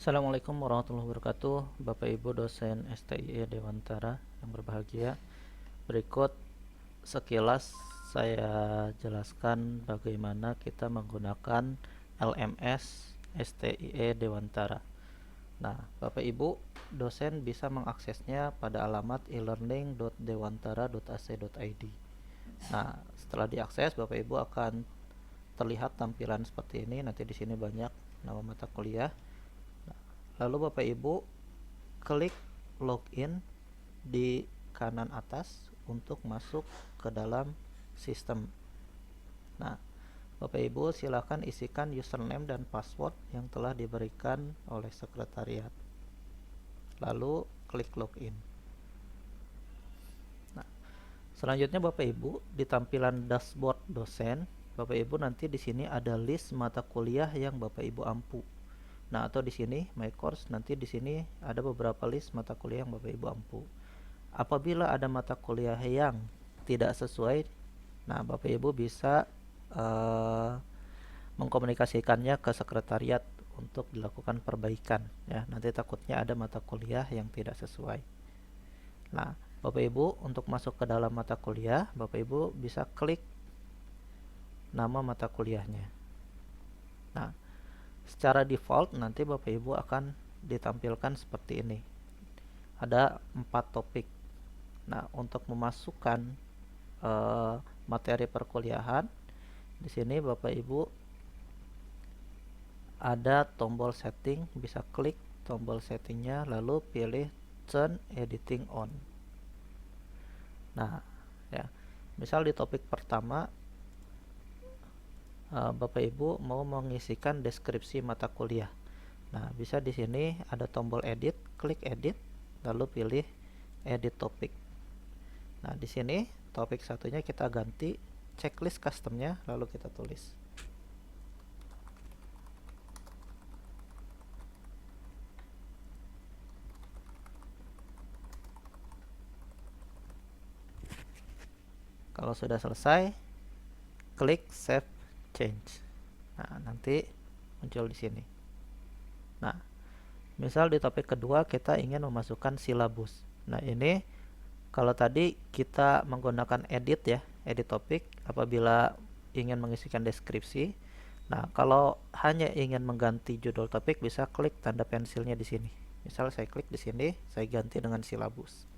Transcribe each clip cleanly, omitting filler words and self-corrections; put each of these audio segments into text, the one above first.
Assalamualaikum warahmatullahi wabarakatuh, Bapak Ibu dosen STIE Dewantara yang berbahagia. Berikut sekilas saya jelaskan bagaimana kita menggunakan LMS STIE Dewantara. Nah, Bapak Ibu dosen bisa mengaksesnya pada alamat elearning.dewantara.ac.id. Nah, setelah diakses, Bapak Ibu akan terlihat tampilan seperti ini. Nanti di sini banyak nama mata kuliah. Lalu Bapak Ibu klik login di kanan atas untuk masuk ke dalam sistem. Nah, Bapak Ibu silakan isikan username dan password yang telah diberikan oleh sekretariat. Lalu klik login. Nah, selanjutnya Bapak Ibu di tampilan dashboard dosen, Bapak Ibu nanti di sini ada list mata kuliah yang Bapak Ibu ampu. Nah, atau di sini my course, nanti di sini ada beberapa list mata kuliah yang Bapak Ibu ampu. Apabila ada mata kuliah yang tidak sesuai, nah Bapak Ibu bisa mengkomunikasikannya ke sekretariat untuk dilakukan perbaikan ya. Nanti takutnya ada mata kuliah yang tidak sesuai. Nah, Bapak Ibu untuk masuk ke dalam mata kuliah, Bapak Ibu bisa klik nama mata kuliahnya. Nah, secara default nanti Bapak Ibu akan ditampilkan seperti ini. Ada 4 topik. Nah, untuk memasukkan materi perkuliahan, di sini Bapak Ibu ada tombol setting, bisa klik tombol settingnya lalu pilih turn editing on. Nah, ya. Misal di topik pertama Bapak Ibu mau mengisikan deskripsi mata kuliah. Nah, bisa di sini ada tombol edit, klik edit, lalu pilih edit topik. Nah, di sini topik satunya kita ganti checklist customnya, lalu kita tulis. Kalau sudah selesai, klik save change. Nah, nanti muncul di sini. Nah, misal di topik kedua kita ingin memasukkan silabus. Nah, ini kalau tadi kita menggunakan edit ya, edit topik apabila ingin mengisikan deskripsi. Nah, kalau hanya ingin mengganti judul topik bisa klik tanda pensilnya di sini. Misal saya klik di sini, saya ganti dengan silabus.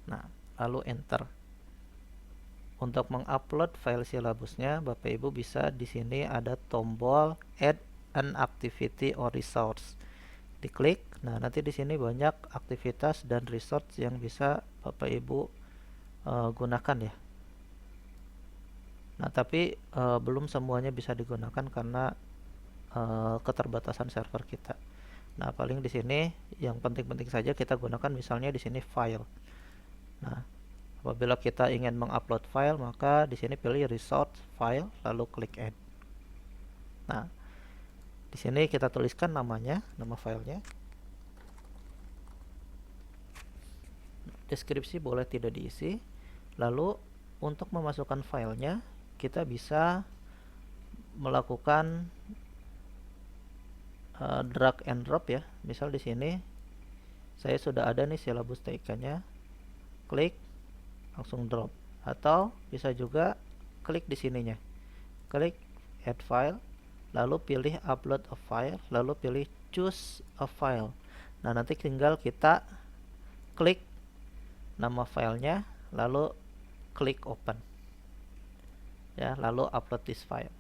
Nah, lalu enter. Untuk mengupload file silabusnya, Bapak Ibu bisa di sini ada tombol add an activity or resource. Diklik. Nah, nanti di sini banyak aktivitas dan resource yang bisa Bapak Ibu gunakan ya. Nah, tapi belum semuanya bisa digunakan karena keterbatasan server kita. Nah, paling di sini yang penting-penting saja kita gunakan, misalnya di sini file. Nah, apabila kita ingin mengupload file, maka di sini pilih resource file lalu klik add. Nah, di sini kita tuliskan namanya, nama filenya. Deskripsi boleh tidak diisi. Lalu untuk memasukkan filenya, kita bisa melakukan drag and drop ya. Misal di sini saya sudah ada nih silabus TIK-nya, klik langsung drop. Atau bisa juga klik di sininya, klik add file, lalu pilih upload a file, lalu pilih choose a file. Nah, nanti tinggal kita klik nama filenya, lalu klik open ya, lalu upload this file.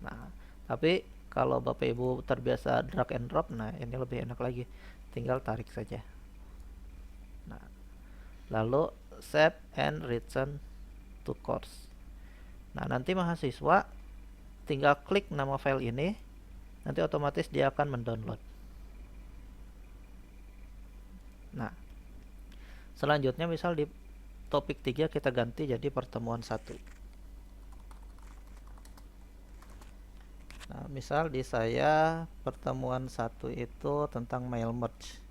Nah, tapi kalau Bapak Ibu terbiasa drag and drop, nah ini lebih enak lagi, tinggal tarik saja. Nah, lalu save and return to course. Nah, nanti mahasiswa tinggal klik nama file ini, nanti otomatis dia akan mendownload. Nah, selanjutnya misal di topik 3 kita ganti jadi pertemuan 1. Nah, misal di saya pertemuan 1 itu tentang mail merge.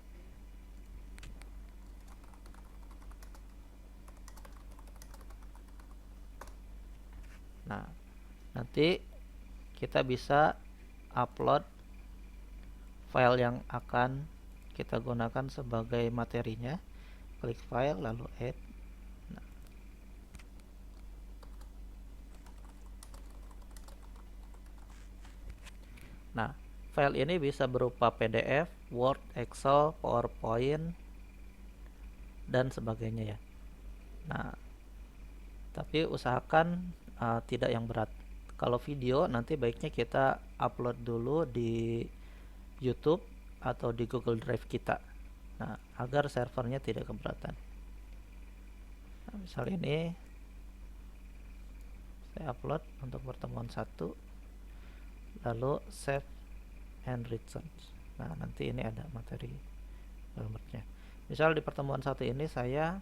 Nah, nanti kita bisa upload file yang akan kita gunakan sebagai materinya. Klik file lalu add. Nah, file ini bisa berupa PDF, Word, Excel, PowerPoint, dan sebagainya ya. Nah, tapi usahakan tidak yang berat. Kalau video nanti baiknya kita upload dulu di YouTube atau di Google Drive kita. Nah, agar servernya tidak keberatan. Nah, misal ini saya upload untuk pertemuan 1, lalu save and return. Nah, nanti ini ada materi gambarnya. Misal di pertemuan 1 ini saya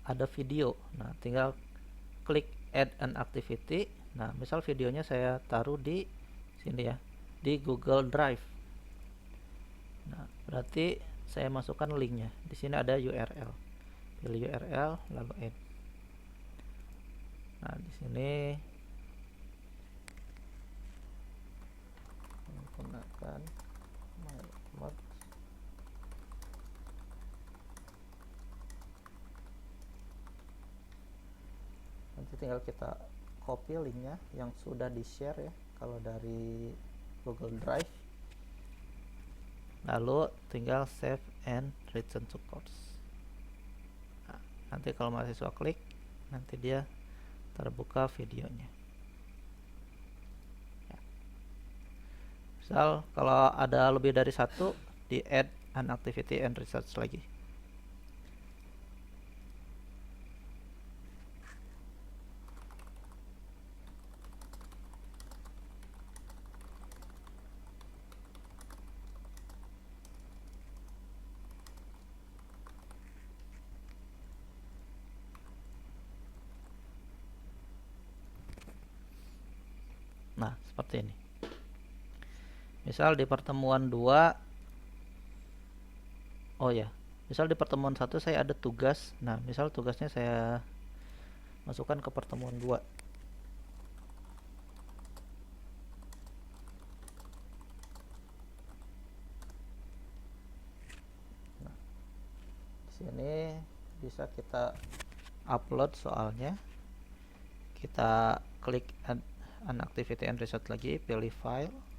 ada video. Nah, tinggal klik add an activity. Nah, misal videonya saya taruh di sini ya, di Google Drive. Nah, berarti saya masukkan linknya. Di sini ada URL. Pilih URL lalu add. Nah, di sini menggunakan MyWords. Nanti tinggal kita copy linknya yang sudah di share ya, kalau dari Google Drive, lalu tinggal save and return to course. Nah, nanti kalau mahasiswa klik, nanti dia terbuka videonya ya. Misal kalau ada lebih dari satu, di add an activity and research lagi. Nah, seperti ini. Misal di pertemuan 2, oh ya, misal di pertemuan 1 saya ada tugas. Nah, misal tugasnya saya masukkan ke pertemuan 2. Nah, di sini bisa kita upload soalnya. Kita klik add an activity and result lagi, pilih file.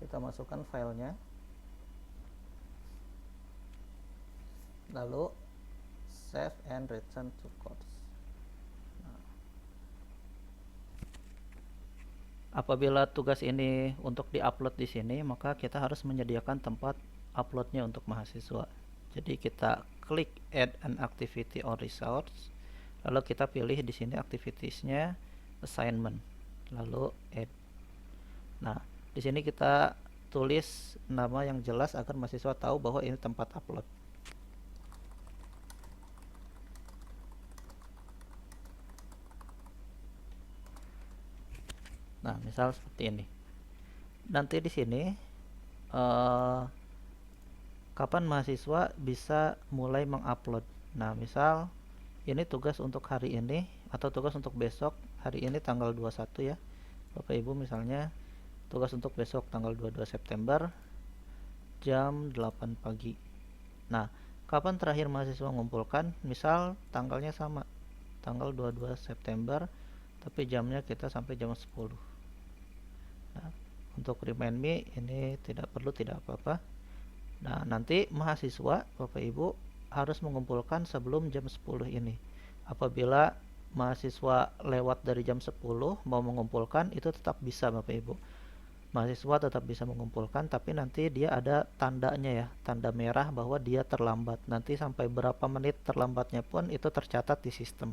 Kita masukkan filenya, lalu save and return to course. Nah, apabila tugas ini untuk diupload di sini, maka kita harus menyediakan tempat uploadnya untuk mahasiswa. Jadi kita klik add an activity or resource, lalu kita pilih di sini activitiesnya assignment, lalu add. Nah, di sini kita tulis nama yang jelas agar mahasiswa tahu bahwa ini tempat upload. Nah, misal seperti ini. Nanti di sini kapan mahasiswa bisa mulai mengupload. Nah, misal ini tugas untuk hari ini atau tugas untuk besok. Hari ini tanggal 21 ya, Bapak Ibu. Misalnya tugas untuk besok tanggal 22 September jam 8 pagi. Nah, kapan terakhir mahasiswa mengumpulkan? Misal tanggalnya sama, tanggal 22 September, tapi jamnya kita sampai jam 10. Nah, untuk remind me ini tidak perlu, tidak apa-apa. Nah, nanti mahasiswa Bapak Ibu harus mengumpulkan sebelum jam 10 ini. Apabila mahasiswa lewat dari jam 10 mau mengumpulkan, itu tetap bisa Bapak Ibu. mahasiswa tetap bisa mengumpulkan, tapi nanti dia ada tandanya ya, tanda merah bahwa dia terlambat. Nanti sampai berapa menit terlambatnya pun itu tercatat di sistem.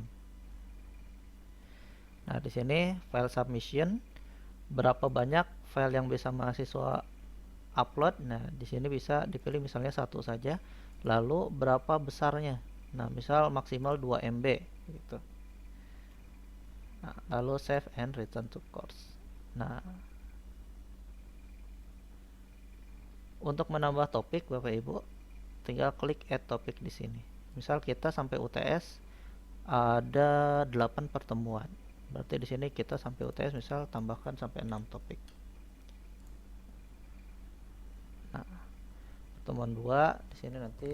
Nah, di sini file submission, berapa banyak file yang bisa mahasiswa upload. Nah, di sini bisa dipilih misalnya satu saja. Lalu berapa besarnya? Nah, misal maksimal 2 MB gitu. Nah, lalu save and return to course. Nah, untuk menambah topik Bapak Ibu, tinggal klik add topik di sini. Misal kita sampai UTS ada 8 pertemuan. Berarti di sini kita sampai UTS misal tambahkan sampai 6 topik. Nah, pertemuan 2 di sini nanti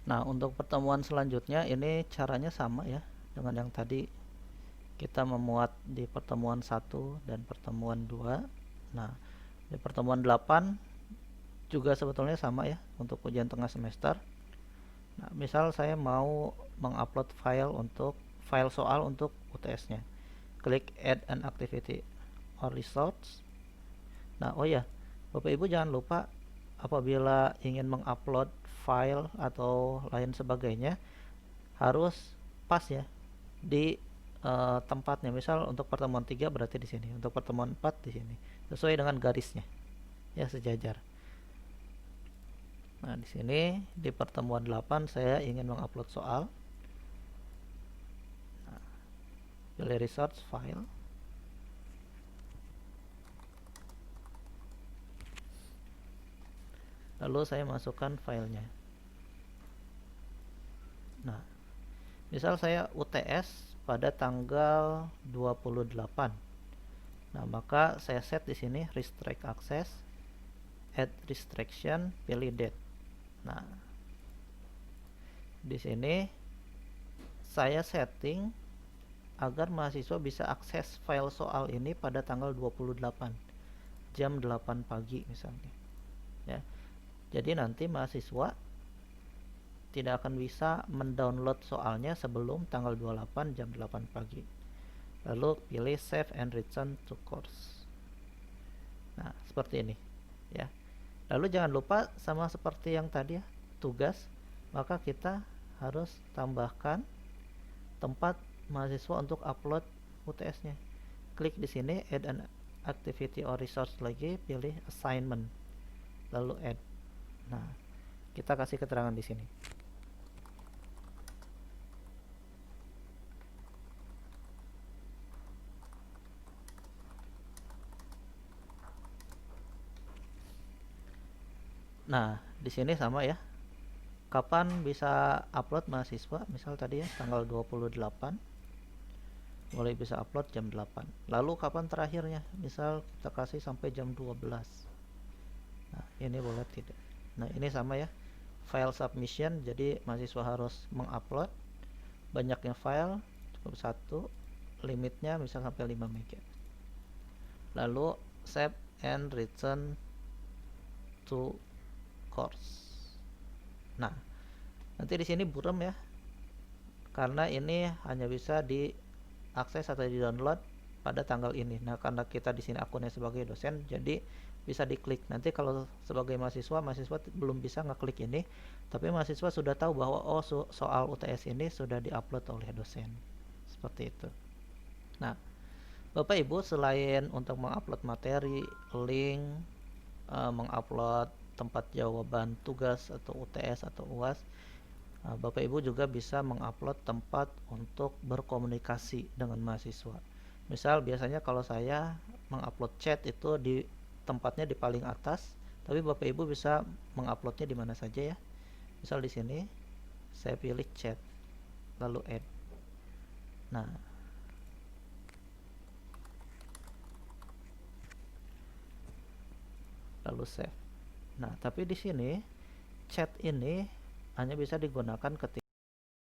Nah, untuk pertemuan selanjutnya ini caranya sama ya dengan yang tadi kita memuat di pertemuan 1 dan pertemuan 2. Nah, di pertemuan 8 juga sebetulnya sama ya untuk ujian tengah semester. Nah, misal saya mau mengupload file soal untuk UTS-nya. Klik add an activity or resource. Nah, oh ya, Bapak Ibu jangan lupa apabila ingin mengupload file atau lain sebagainya harus pas ya di tempatnya. Misal untuk pertemuan 3 berarti di sini, untuk pertemuan 4 di sini. Sesuai dengan garisnya. Ya, sejajar. Nah, di sini di pertemuan 8 saya ingin mengupload soal. Nah, pilih resource file. Lalu saya masukkan filenya. Nah, misal saya UTS pada tanggal 28. Nah, maka saya set di sini restrict access, add restriction, pilih date. Nah, di sini saya setting agar mahasiswa bisa akses file soal ini pada tanggal 28 jam 8 pagi misalnya. Ya. Jadi nanti mahasiswa tidak akan bisa mendownload soalnya sebelum tanggal 28 jam 8 pagi. Lalu pilih save and return to course. Nah, seperti ini ya. Lalu jangan lupa sama seperti yang tadi ya, tugas, maka kita harus tambahkan tempat mahasiswa untuk upload UTS-nya. Klik di sini add an activity or resource lagi, pilih assignment. Lalu add. Nah, kita kasih keterangan di sini. Nah, di sini sama ya. Kapan bisa upload mahasiswa? Misal tadi ya tanggal 28 mulai bisa upload jam 8. Lalu kapan terakhirnya? Misal kita kasih sampai jam 12. Nah, ini boleh tidak. Nah, ini sama ya. File submission, jadi mahasiswa harus mengupload banyaknya file, cukup satu, limitnya misal sampai 5 MB. Lalu save and return to course. Nah, nanti di sini buram ya, karena ini hanya bisa diakses atau di-download pada tanggal ini. Nah, karena kita di sini akunnya sebagai dosen, jadi bisa diklik. Nanti kalau sebagai mahasiswa belum bisa ngeklik ini, tapi mahasiswa sudah tahu bahwa oh soal UTS ini sudah diupload oleh dosen. Seperti itu. Nah, Bapak Ibu selain untuk mengupload materi, link, mengupload tempat jawaban tugas atau UTS atau UAS, Bapak Ibu juga bisa mengupload tempat untuk berkomunikasi dengan mahasiswa. Misal biasanya kalau saya mengupload chat itu di tempatnya di paling atas, tapi Bapak Ibu bisa menguploadnya di mana saja ya. Misal di sini saya pilih chat, lalu add. Nah, lalu save. Nah, tapi di sini chat ini hanya bisa digunakan ketika